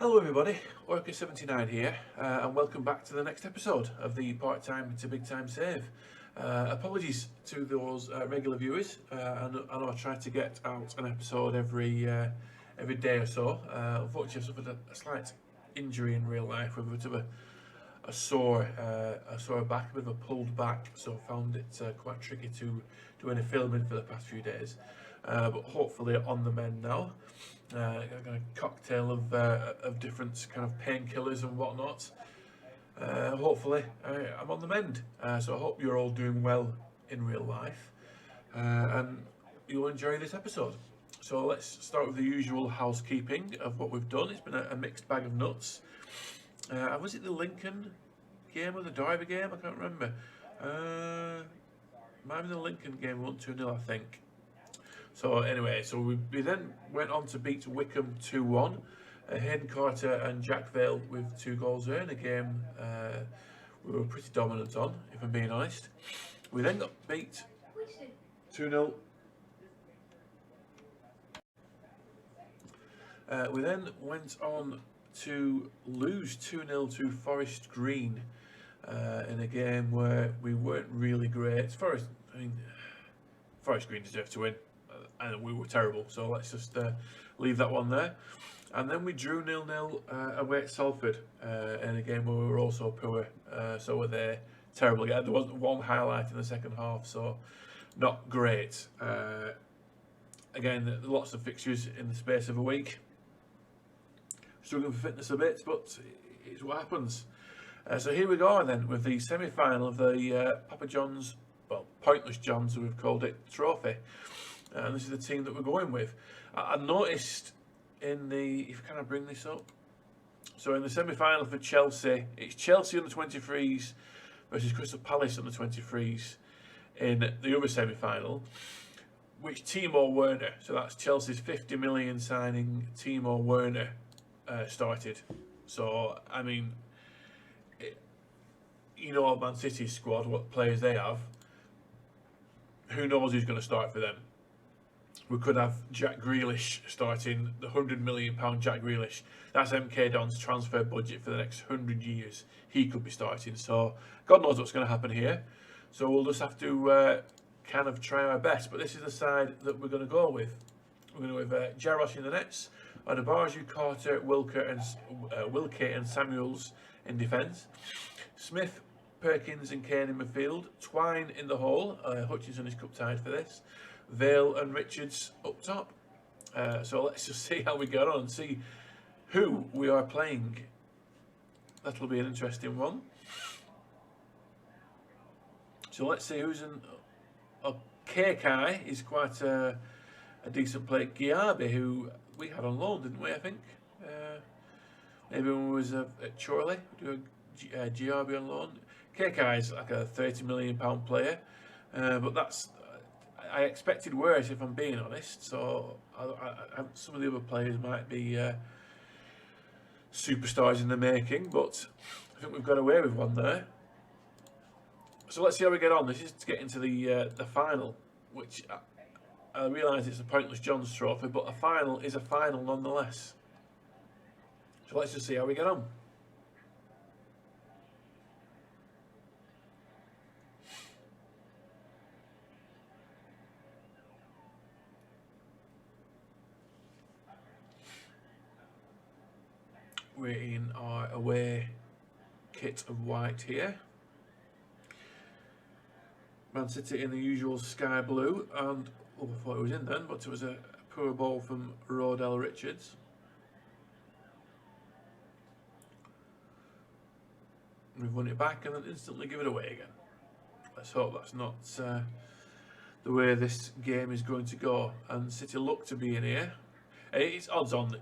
Hello everybody, FM22 here, and welcome back to the next episode of the part-time to big-time save. Apologies to those regular viewers. I know I try to get out an episode every day or so. Unfortunately, I've suffered a slight injury in real life with a bit of a sore back, a bit of a pulled back, so I found it quite tricky to do any filming for the past few days. But hopefully on the mend now. I've got a cocktail of different kind of painkillers and whatnot. Hopefully I'm on the mend. So I hope you're all doing well in real life, and you'll enjoy this episode. So let's start with the usual housekeeping of what we've done. It's been a mixed bag of nuts. Was it the Lincoln game or the Derby game? I can't remember. Might have been the Lincoln game, 1-2-0 I think. So anyway, we then went on to beat Wickham 2-1. Hayden Carter and Jack Vale with 2 goals there in a game we were pretty dominant on, if I'm being honest. We then got beat 2-0. We then went on to lose 2-0 to Forest Green in a game where we weren't really great. Forest Green deserved to win. And we were terrible, so let's just leave that one there. And then we drew 0-0 away at Salford in a game where we were also poor, so were they terrible again. There wasn't one highlight in the second half, so not great. Again, lots of fixtures in the space of a week. Struggling for fitness a bit, but it's what happens. So here we go then with the semi-final of the Papa John's, well, Pointless John's, we've called it, trophy. And this is the team that we're going with. I noticed in the, if you kind of bring this up, so in the semi-final for Chelsea, it's Chelsea under 23s versus Crystal Palace under 23s in the other semi-final, which Timo Werner, so that's Chelsea's 50 million signing, Timo Werner started. So, I mean, Man City's squad, what players they have, who knows who's going to start for them. We could have Jack Grealish starting, the £100 million Jack Grealish. That's MK Don's transfer budget for the next 100 years. He could be starting. So God knows what's going to happen here. So we'll just have to kind of try our best. But this is the side that we're going to go with. We're going to go with Jaros in the nets, Adebayo, Carter, Wilkie and Samuels in defence. Smith, Perkins and Kane in midfield. Twine in the hole. Hutchinson is cup tied for this. Vale and Richards up top. So let's just see how we get on and see who we are playing. That'll be an interesting one. So let's see who's in. Kekai is quite a decent player. Giabi, who we had on loan, didn't we? I think maybe when we was at Chorley, we do a Giabi on loan. Kekai is like a £30 million player, but that's. I expected worse, if I'm being honest. So some of the other players might be superstars in the making, but I think we've got away with one there. So let's see how we get on. This is to get into the final, which I realise it's a Pointless John's trophy, but a final is a final nonetheless. So let's just see how we get on. We're in our away kit of white here. Man City in the usual sky blue, and I thought it was in then, but it was a poor ball from Rodell Richards. We've won it back and then instantly give it away again. Let's hope that's not the way this game is going to go. And City look to be in here. It's odds on that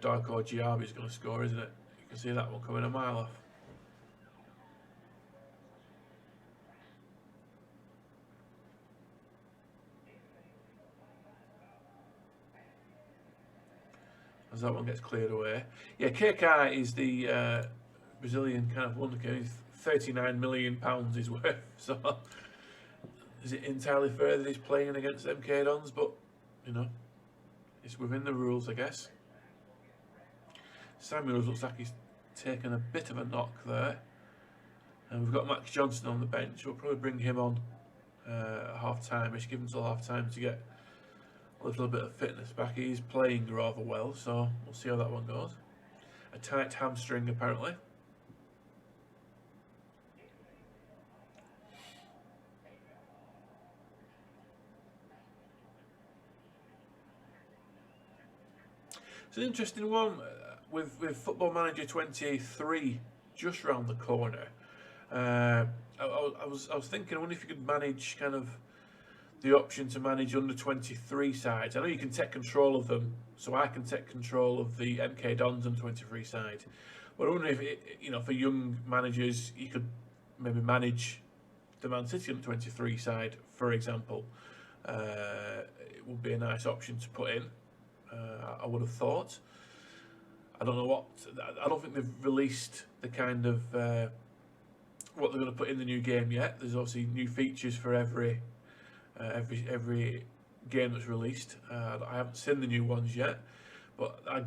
Darko Giabi is going to score, isn't it? You can see that one coming a mile off. As that one gets cleared away. Yeah, KK is the Brazilian kind of wonderkid. He's £39 million he's worth. So is it entirely fair that he's playing against MK Dons? But, you know, it's within the rules, I guess. Samuels looks like he's taken a bit of a knock there. And we've got Max Johnson on the bench. We'll probably bring him on at half-time-ish, give him till half-time to get a little bit of fitness back. He's playing rather well, so we'll see how that one goes. A tight hamstring, apparently. It's an interesting one with Football Manager 23 just round the corner. I was thinking, I wonder if you could manage kind of the option to manage under 23 sides. I know you can take control of them, so I can take control of the MK Dons under 23 side. But I wonder if for young managers, you could maybe manage the Man City under 23 side, for example. It would be a nice option to put in. I would have thought. I don't know what. I don't think they've released the kind of what they're going to put in the new game yet. There's obviously new features for every game that's released. I haven't seen the new ones yet, but I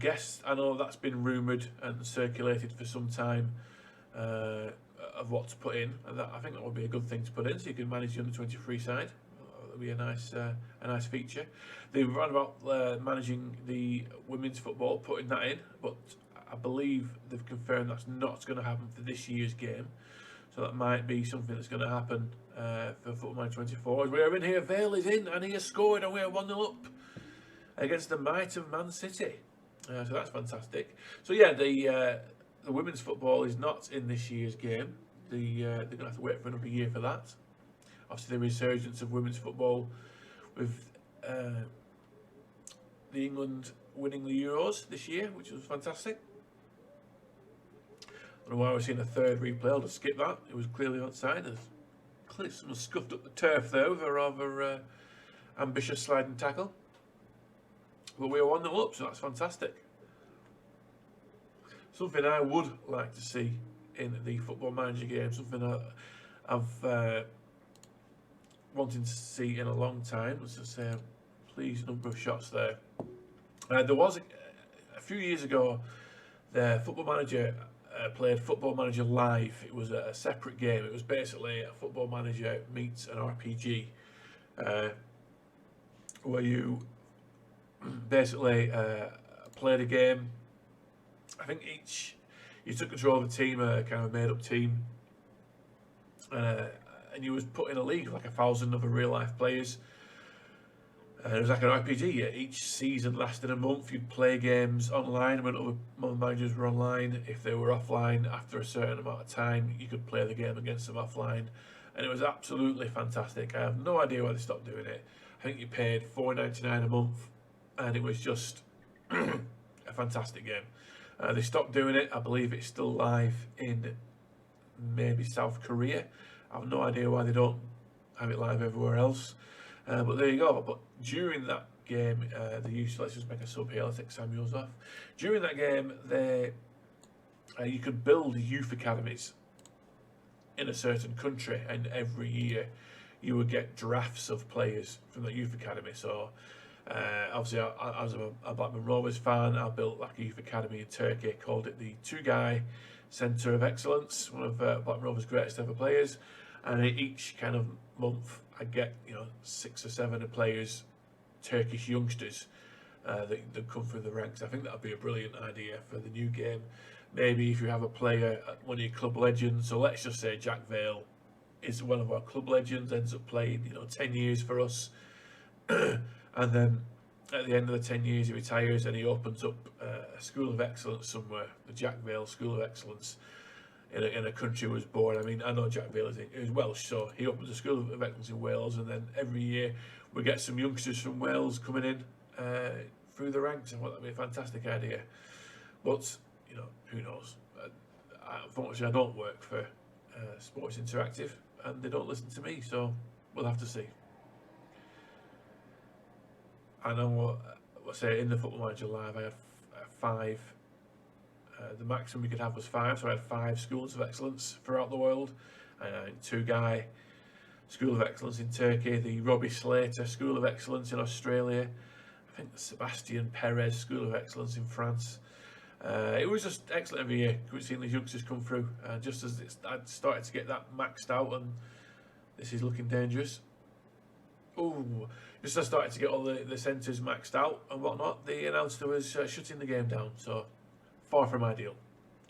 know that's been rumoured and circulated for some time of what to put in, and I think that would be a good thing to put in, so you can manage the under 23 side. That'll be a nice feature. They ran about managing the women's football, putting that in, but I believe they've confirmed that's not going to happen for this year's game. So that might be something that's going to happen for Football Manager 24. As we are in here, Vale is in and he has scored and we are 1-0 up against the might of Man City. So that's fantastic. So yeah, the women's football is not in this year's game. They're going to have to wait for another year for that. Obviously the resurgence of women's football with the England winning the Euros this year, which was fantastic. I don't know why we're seeing a third replay. I'll just skip that. It was clearly outside. Clearly someone scuffed up the turf there with a rather ambitious sliding tackle. But we are 1-0 up, so that's fantastic. Something I would like to see in the Football Manager game, something I've wanted to see in a long time. Let's just say, please, number of shots there. There was a few years ago, the Football Manager played Football Manager Live. It was a separate game. It was basically a Football Manager meets an RPG, where you basically played a game. I think you took control of a team, a kind of made-up team, and you was put in a league of like 1,000 other real-life players. It was like an RPG. Each season lasted a month. You'd play games online when other managers were online. If they were offline after a certain amount of time, you could play the game against them offline. And it was absolutely fantastic. I have no idea why they stopped doing it. I think you paid $4.99 a month, and it was just a fantastic game. They stopped doing it. I believe it's still live in maybe South Korea. I have no idea why they don't have it live everywhere else. But there you go. But during that game, let's just make a sub here. Let's take Samuels off. During that game, you could build youth academies in a certain country, and every year you would get drafts of players from that youth academy. So obviously, I was a Blackburn Rovers fan. I built like a youth academy in Turkey, called it the Tugay Centre of Excellence, one of Blackburn Rovers' greatest ever players. And each kind of month, I get 6 or 7 players, Turkish youngsters that come through the ranks. I think that would be a brilliant idea for the new game. Maybe if you have a player, one of your club legends. So let's just say Jack Vale is one of our club legends, ends up playing 10 years for us, and then at the end of the 10 years he retires and he opens up a school of excellence somewhere, the Jack Vale School of Excellence. In a country was born. I mean, I know Jack Vale is Welsh, so he opens a school of excellence in Wales, and then every year we get some youngsters from Wales coming in through the ranks. I thought that'd be a fantastic idea. But who knows? Unfortunately, I don't work for Sports Interactive, and they don't listen to me, so we'll have to see. I know what say in the Football Manager Live, I had 5. The maximum we could have was 5, so I had 5 schools of excellence throughout the world. Tugay School of Excellence in Turkey, the Robbie Slater School of Excellence in Australia, I think the Sebastian Perez School of Excellence in France, It was just excellent every year seeing these youngsters come through. Just as I'd started to get that maxed out, and this is looking dangerous. Ooh, just as I started to get all the centres maxed out and whatnot, the announcer was shutting the game down. So far from ideal.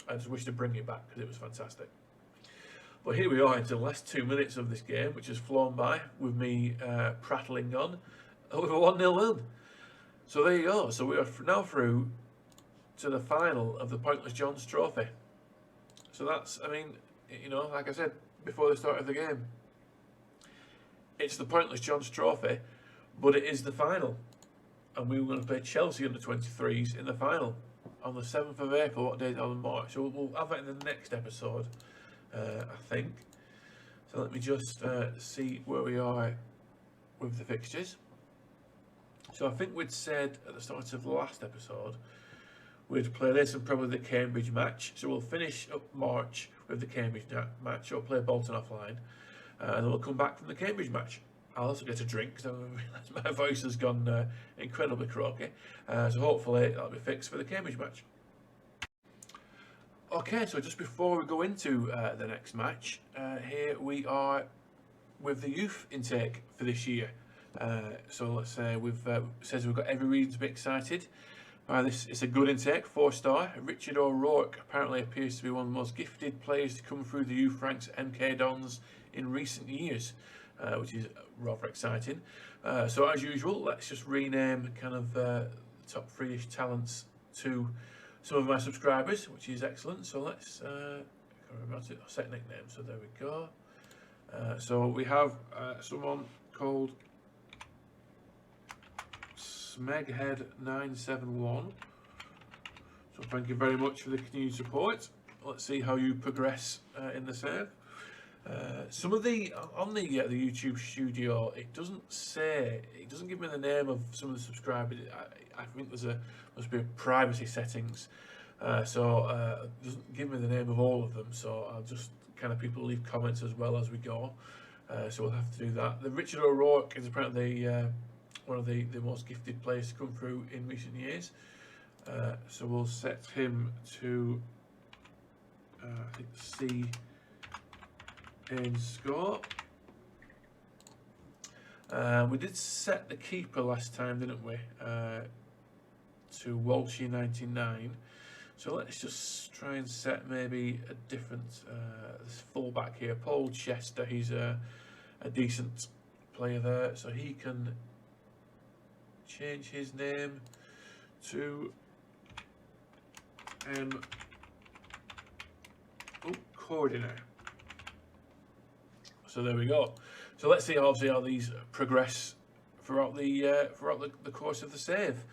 I just wish to bring it back because it was fantastic. But here we are into the last 2 minutes of this game, which has flown by with me prattling on with a 1-0 win. So there you go. So we are now through to the final of the Pointless John's Trophy. So that's, I mean, you know, like I said before the start of the game, it's the Pointless John's Trophy, but it is the final. And we were going to play Chelsea under 23s in the final on the 7th of April. What day on March? So we'll have that in the next episode, I think. So let me just see where we are with the fixtures. So I think we'd said at the start of the last episode we'd play this and probably the Cambridge match. So we'll finish up March with the Cambridge match, or play Bolton offline, and then we'll come back from the Cambridge match. I'll also get a drink because my voice has gone incredibly croaky. So hopefully that'll be fixed for the Cambridge match. Okay, so just before we go into the next match, here we are with the youth intake for this year. So let's say says we've got every reason to be excited. It's a good intake, 4-star. Richard O'Rourke apparently appears to be one of the most gifted players to come through the youth ranks at MK Dons in recent years, which is rather exciting. So as usual, let's just rename kind of the top 3-ish talents to some of my subscribers, which is excellent. So let's set nickname. So there we go. So we have someone called Smeghead971. So thank you very much for the continued support. Let's see how you progress in the save. Some of the on the YouTube studio, it doesn't give me the name of some of the subscribers. I think must be privacy settings, so it doesn't give me the name of all of them. So I'll just kind of people leave comments as well as we go. So we'll have to do that. The Richard O'Rourke is apparently one of the most gifted players to come through in recent years. So we'll set him to I think C in score. We did set the keeper last time, didn't we? To Walshy99. So let's just try and set maybe a different fullback here. Paul Chester, he's a decent player there, so he can change his name to Coordinator. So there we go. So let's see obviously how these progress throughout the course of the save.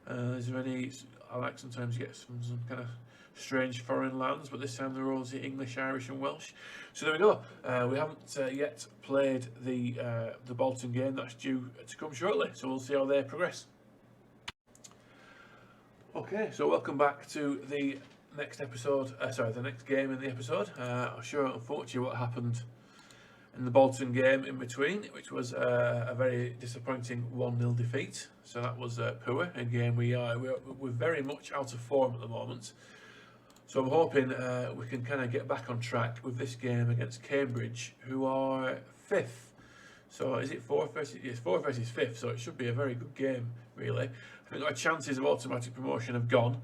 Is there any? I like sometimes get some kind of strange foreign lands, but this time they're all English, Irish, and Welsh. So there we go. We haven't yet played the Bolton game. That's due to come shortly. So we'll see how they progress. Okay, so welcome back to the next episode. The next game in the episode. I'm sure, unfortunately, what happened in the Bolton game in between, which was a very disappointing 1-0 defeat. So that was poor. Again, we're very much out of form at the moment. So I'm hoping we can kind of get back on track with this game against Cambridge, who are 5th. So is it 4th versus? Yes, 4th versus 5th. So it should be a very good game, really. I think our chances of automatic promotion have gone,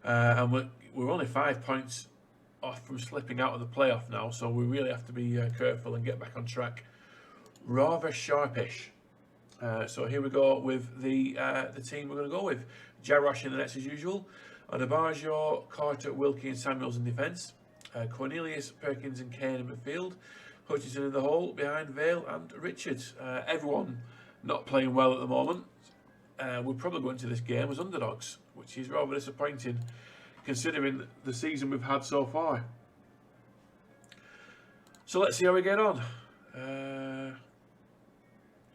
and we're only 5 points off from slipping out of the playoff now. So we really have to be careful and get back on track rather sharpish. So here we go with the team we're going to go with. Jarosh in the nets as usual. Adebayo, Carter, Wilkie and Samuels in defence. Cornelius, Perkins and Kane in midfield. Hutchinson in the hole behind Vale and Richards. Everyone not playing well at the moment. We'll probably go into this game as underdogs, which is rather disappointing considering the season we've had so far. So let's see how we get on.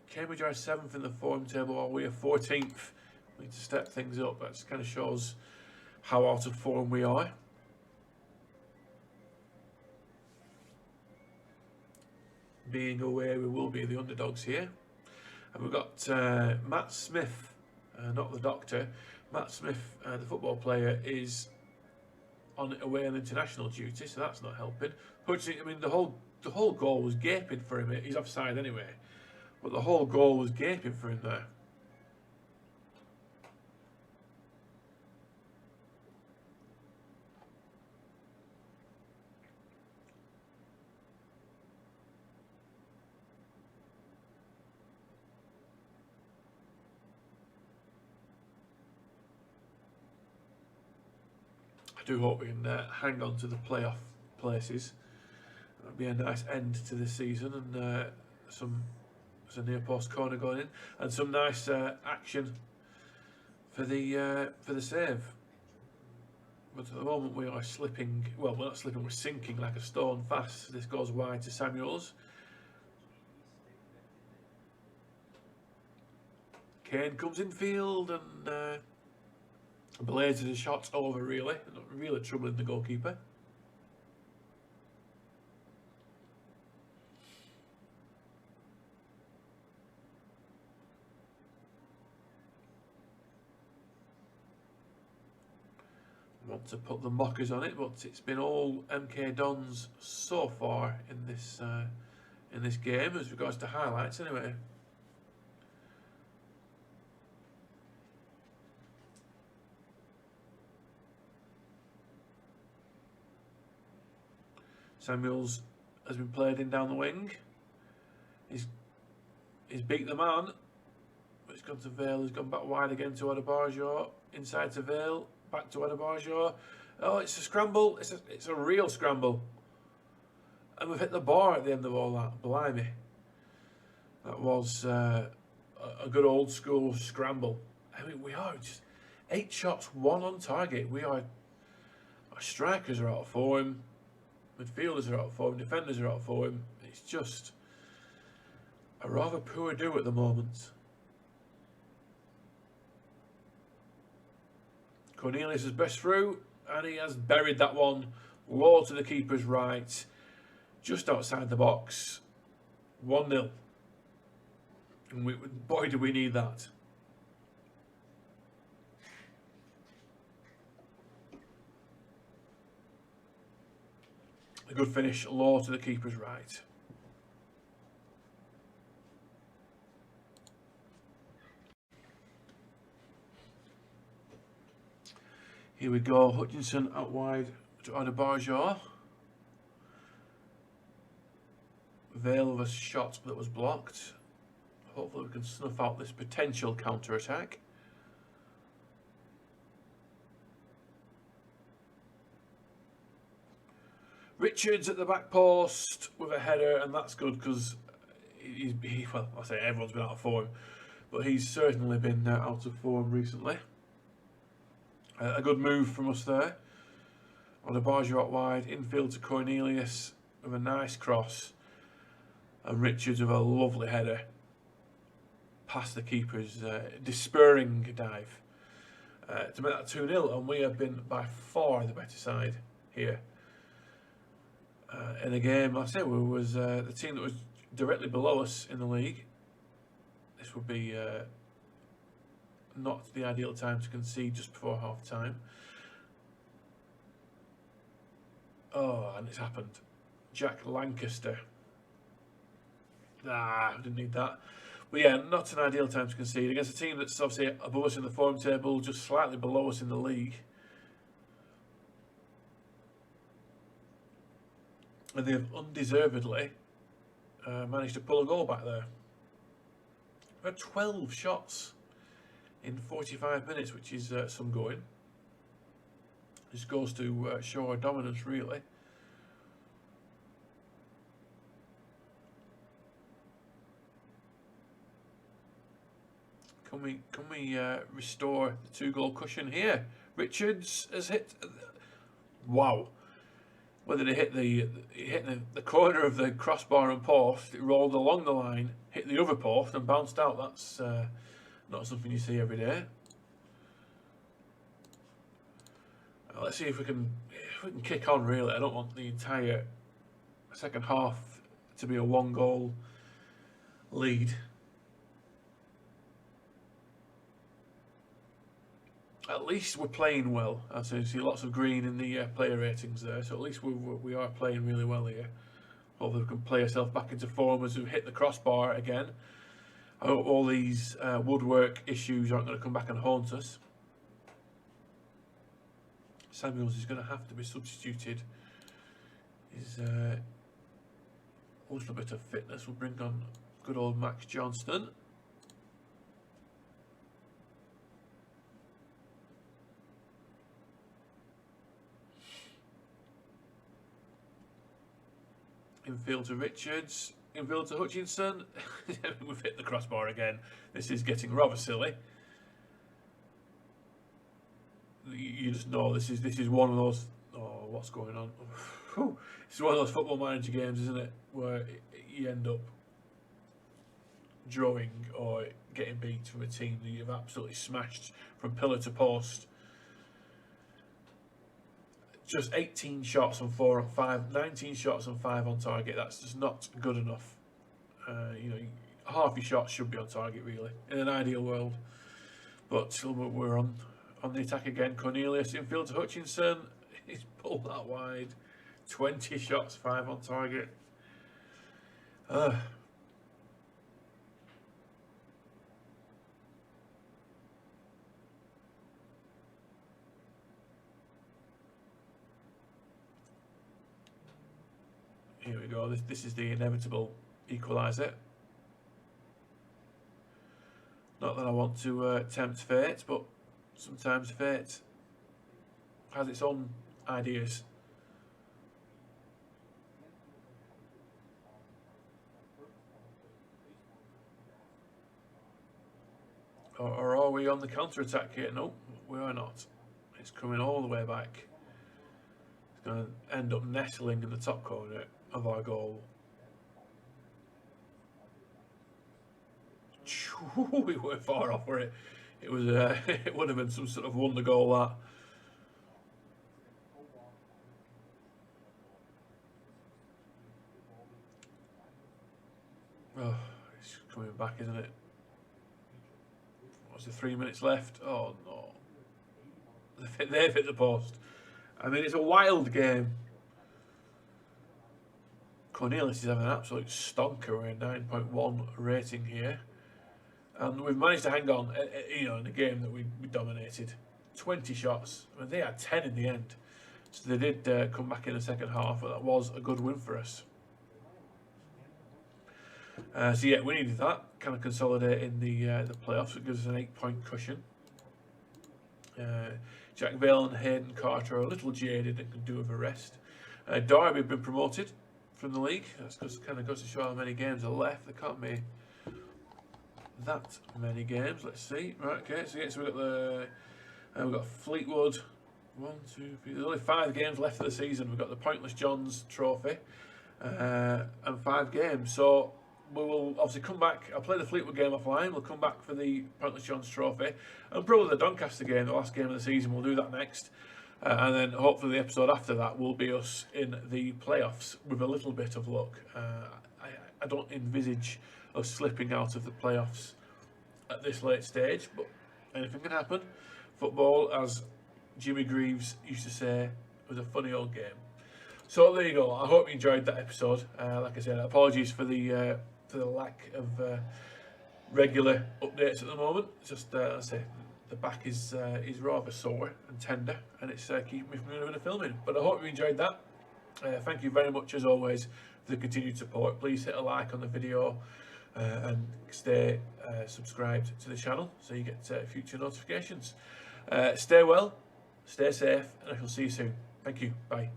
Cambridge are 7th in the form table, while we are 14th. We need to step things up. That kind of shows how out of form we are. Being aware we will be the underdogs here. And we've got Matt Smith, not the doctor. Matt Smith, the football player, is away on international duty, so that's not helping. Hudson, I mean, the whole goal was gaping for him. He's offside anyway, but the whole goal was gaping for him there. I do hope we can hang on to the playoff places. That'd be a nice end to the season, and some near post corner going in, and some nice action for the save. But at the moment we are slipping. Well, we're not slipping. We're sinking like a stone fast. This goes wide to Samuels. Kane comes in field and blazes a shot over. Really troubling the goalkeeper. Want to put the mockers on it, but it's been all MK Dons so far in this game as regards to highlights anyway. Samuels has been played in down the wing. He's beat the man, but it's gone to Vale. He's gone back wide again to Adebayor. Inside to Vale. Back to Adebayor. Oh, it's a scramble. It's a real scramble. And we've hit the bar at the end of all that. Blimey. That was a good old school scramble. I mean, we are just 8 shots, 1 on target. Our strikers are out of form. Midfielders are out of form. Defenders are out of form. It's just a rather poor do at the moment. Cornelius has burst through, and he has buried that one low to the keeper's right, just outside the box. 1-0. And boy, do we need that. A good finish, low to the keeper's right. Here we go, Hutchinson out wide to Adebayor. Vale with a shot that was blocked. Hopefully we can snuff out this potential counter-attack. Richards at the back post with a header, and that's good because well, I say everyone's been out of form, but he's certainly been out of form recently. A good move from us there. Adebayor out wide, infield to Cornelius with a nice cross. And Richards with a lovely header. Past the keeper's despairing dive. To make that 2-0, and we have been by far the better side here. In the game, like I say, we was the team that was directly below us in the league. This would be not the ideal time to concede just before half time. Oh, and it's happened. Jack Lancaster. I didn't need that. But yeah, not an ideal time to concede against a team that's obviously above us in the form table, just slightly below us in the league. And they've undeservedly managed to pull a goal back there. We had 12 shots in 45 minutes, which is some going. This goes to show our dominance, really. Can we restore the 2-goal cushion here? Richards has hit. Wow. Whether he hit the corner of the crossbar and post, it rolled along the line, hit the other post and bounced out. That's not something you see every day. Let's see if we can kick on. Really, I don't want the entire second half to be a 1-goal lead. At least we're playing well. As you see, lots of green in the player ratings there, so at least we are playing really well here. Hopefully we can play ourselves back into form as we've hit the crossbar again. I hope all these woodwork issues aren't going to come back and haunt us. Samuels is going to have to be substituted. His a little bit of fitness will bring on good old Max Johnston. Infield to Richards, infield to Hutchinson. We've hit the crossbar again. This is getting rather silly. You just know this is one of those. Oh, what's going on? It's one of those football manager games, isn't it? Where you end up drawing or getting beat from a team that you've absolutely smashed from pillar to post. Just 18 shots on 4 on 5, 19 shots on 5 on target. That's just not good enough. You know, half your shots should be on target, really, in an ideal world. But still, we're on the attack again. Cornelius infield to Hutchinson. He's pulled that wide. 20 shots, 5 on target. Here we go. This is the inevitable equaliser. Not that I want to tempt fate, but sometimes fate has its own ideas. Or are we on the counter-attack here? No, we are not. It's coming all the way back. It's going to end up nestling in the top corner of our goal. We were far off, were it? It was it would have been some sort of wonder goal, that. Oh, it's coming back, isn't it? What's the 3 minutes left? Oh no, they've hit the post. I mean, it's a wild game. Cornelius is having an absolute stonker. We're a 9.1 rating here. And we've managed to hang on, you know, in a game that we dominated. 20 shots. I mean, they had 10 in the end. So they did come back in the second half, but that was a good win for us. So yeah, we needed that. Kind of consolidate in the playoffs. It gives us an 8-point cushion. Jack Vale and Hayden Carter are a little jaded and can do with a rest. Derby have been promoted from the league. That's just kind of goes to show how many games are left. There can't be that many games. Let's see. Right, okay. So yeah, so we've got Fleetwood. 1, 2, 3. There's only 5 games left of the season. We've got the Pointless Johns Trophy and 5 games. So we will obviously come back. I'll play the Fleetwood game offline. We'll come back for the Pointless Johns Trophy and probably the Doncaster game, the last game of the season. We'll do that next. And then hopefully the episode after that will be us in the playoffs with a little bit of luck. I don't envisage us slipping out of the playoffs at this late stage, but anything can happen. Football, as Jimmy Greaves used to say, was a funny old game. So there you go. I hope you enjoyed that episode. Like I said, apologies for the lack of regular updates at the moment. Just I say, the back is rather sore and tender, and it's keeping me from doing a bit of filming. But I hope you enjoyed that. Thank you very much, as always, for the continued support. Please hit a like on the video and stay subscribed to the channel so you get future notifications. Stay well, stay safe, and I shall see you soon. Thank you. Bye.